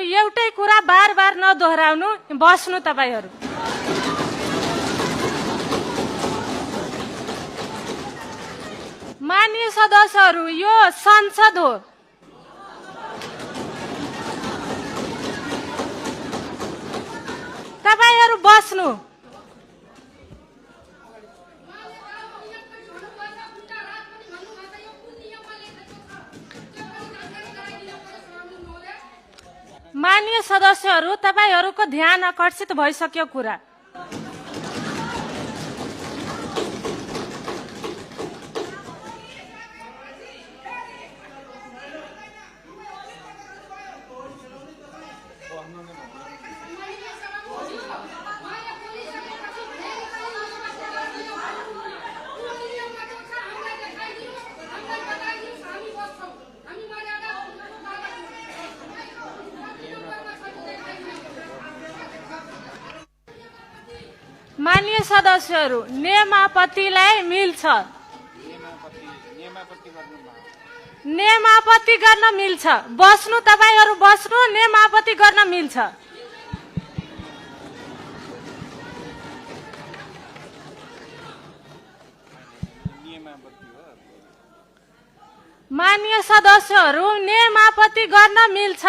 एउटै कुरा बार बार नदोहोऱ्याउनु, बस्नु तपाईहरु। माननीय सदस्यहरू, यो संसद हो। तपाईहरु बस्नु। माननीय सदस्यहरू, तपाईहरुको ध्यान आकर्षित भइसक्यो कुरा। माननीय सदस्यहरू, नियमापत्तिलाई मिल्छ। नियमापत्ति गर्न मिल्छ। बस्नु, तपाईहरु बस्नु, नियमापत्ति गर्न मिल्छ। माननीय सदस्यहरू, नियमापत्ति गर्न मिल्छ।